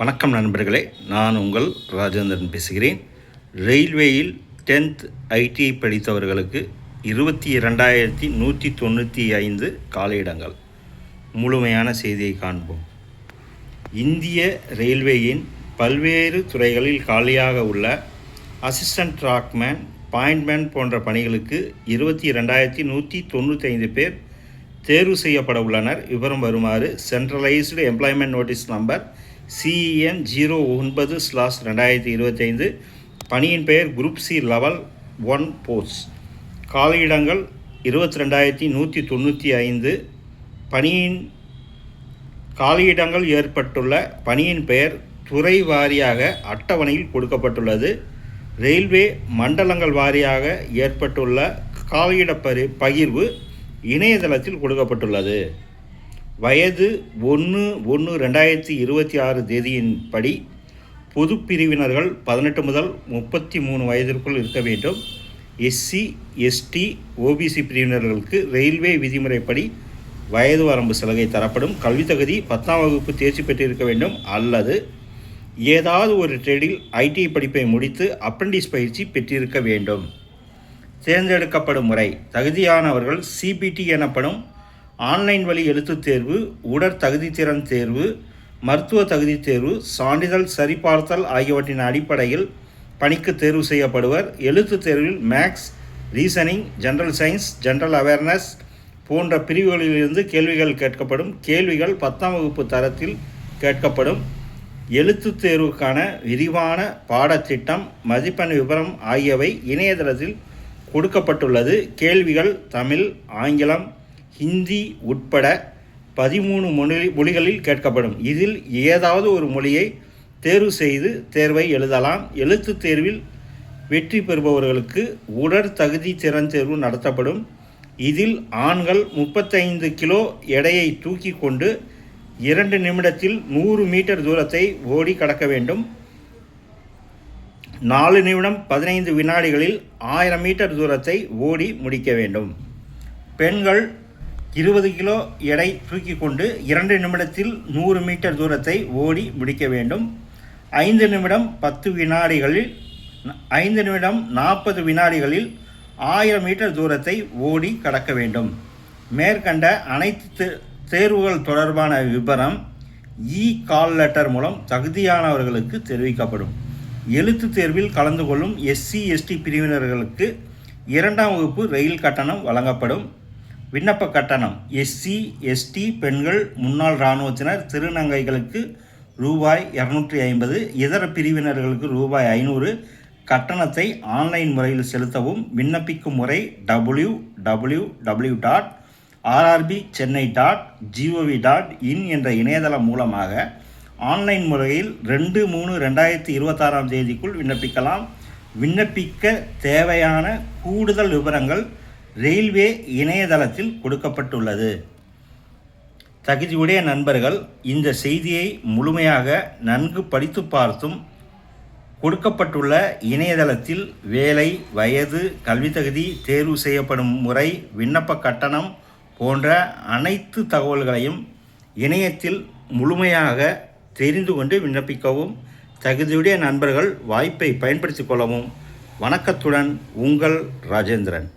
வணக்கம் நண்பர்களே, நான் உங்கள் ராஜேந்திரன் பேசுகிறேன். ரயில்வேயில் 10th ஐடிஐ படித்தவர்களுக்கு 22,195 காலியிடங்கள். முழுமையான செய்தியை காண்போம். இந்திய ரயில்வேயின் பல்வேறு துறைகளில் காலியாக உள்ள அசிஸ்டன்ட் ட்ராக்மேன், பாயிண்ட்மேன் போன்ற பணிகளுக்கு 22,195 பேர் தேர்வு செய்யப்பட உள்ளனர். விவரம் வருமாறு: centralised employment notice number CEN 09/2025. பணியின் பெயர் குரூப் சி லெவல் 1 போஸ்ட். காலியிடங்கள் 22,195. காலியிடங்கள் ஏற்பட்டுள்ள பணியின் பெயர் துறை வாரியாக அட்டவணையில் கொடுக்கப்பட்டுள்ளது. ரயில்வே மண்டலங்கள் வாரியாக ஏற்பட்டுள்ள காலியிட பகிர்வு இணையதளத்தில் கொடுக்கப்பட்டுள்ளது. வயது 1/1/2026 தேதியின்படி பொது பிரிவினர்கள் 18 முதல் 33 வயதிற்குள் இருக்க வேண்டும். SC, ST, OBC பிரிவினர்களுக்கு ரயில்வே விதிமுறைப்படி வயது வரம்பு சலுகை தரப்படும். கல்வி தகுதி 10ஆம் வகுப்பு தேர்ச்சி பெற்றிருக்க வேண்டும் அல்லது ஏதாவது ஒரு ட்ரேடில் ITI படிப்பை முடித்து அப்ரெண்டிஸ் பயிற்சி பெற்றிருக்க வேண்டும். தேர்ந்தெடுக்கப்படும் முறை: தகுதியானவர்கள் CBT எனப்படும் ஆன்லைன் வழி எழுத்துத் தேர்வு, உடற்தகுதித்திறன் தேர்வு, மருத்துவ தகுதி தேர்வு, சான்றிதழ் சரிபார்த்தல் ஆகியவற்றின் அடிப்படையில் பணிக்கு தேர்வு செய்யப்படுவர். எழுத்துத் தேர்வில் maths, reasoning, general science, general awareness போன்ற பிரிவுகளிலிருந்து கேள்விகள் கேட்கப்படும். கேள்விகள் 10ஆம் வகுப்பு தரத்தில் கேட்கப்படும். எழுத்துத் தேர்வுக்கான விரிவான பாடத்திட்டம், மதிப்பெண் விவரம் ஆகியவை இணையதளத்தில் கொடுக்கப்பட்டுள்ளது. கேள்விகள் தமிழ், ஆங்கிலம், ஹிந்தி உட்பட 13 மொழிகளில் கேட்கப்படும். இதில் ஏதாவது ஒரு மொழியை தேர்வு செய்து தேர்வை எழுதலாம். எழுத்துத் தேர்வில் வெற்றி பெறுபவர்களுக்கு உடற்தகுதி திறன் தேர்வு நடத்தப்படும். இதில் ஆண்கள் 35 கிலோ எடையை தூக்கி கொண்டு 2 நிமிடத்தில் 100 மீட்டர் தூரத்தை ஓடி கடக்க வேண்டும். 4 நிமிடம் 15 வினாடிகளில் 1000 மீட்டர் தூரத்தை ஓடி முடிக்க வேண்டும். பெண்கள் 20 கிலோ எடை தூக்கி கொண்டு 2 நிமிடத்தில் 100 மீட்டர் தூரத்தை ஓடி முடிக்க வேண்டும். 5 நிமிடம் 10 வினாடிகளில் 5 நிமிடம் 40 வினாடிகளில் 1000 மீட்டர் தூரத்தை ஓடி கடக்க வேண்டும். மேற்கண்ட அனைத்து தேர்வுகள் தொடர்பான விபரம் கால் லெட்டர் மூலம் தகுதியானவர்களுக்கு தெரிவிக்கப்படும். எழுத்துத் தேர்வில் கலந்து கொள்ளும் SC, ST பிரிவினர்களுக்கு 2ஆம் வகுப்பு ரயில் கட்டணம் வழங்கப்படும். விண்ணப்ப கட்டணம்: SC, ST பெண்கள், முன்னாள் இராணுவத்தினர், திருநங்கைகளுக்கு ரூபாய் 250, இதர பிரிவினர்களுக்கு ரூபாய் 500. கட்டணத்தை ஆன்லைன் முறையில் செலுத்தவும். விண்ணப்பிக்கும் முறை www.rrbchennai.gov.in என்ற இணையதளம் மூலமாக ஆன்லைன் முறையில் 2/3/2026 தேதிக்குள் விண்ணப்பிக்கலாம். விண்ணப்பிக்க தேவையான கூடுதல் விவரங்கள் ரயில்வே இணையதளத்தில் கொடுக்கப்பட்டுள்ளது. தகுதியுடைய நண்பர்கள் இந்த செய்தியை முழுமையாக நன்கு படித்து பார்த்தும் கொடுக்கப்பட்டுள்ள இணையதளத்தில் வேலை, வயது, கல்வி தகுதி, தேர்வு செய்யப்படும் முறை, விண்ணப்ப கட்டணம் போன்ற அனைத்து தகவல்களையும் இணையத்தில் முழுமையாக தெரிந்து கொண்டு விண்ணப்பிக்கவும். தகுதியுடைய நண்பர்கள் வாய்ப்பை பயன்படுத்திக் கொள்ளவும். வணக்கத்துடன் உங்கள் ராஜேந்திரன்.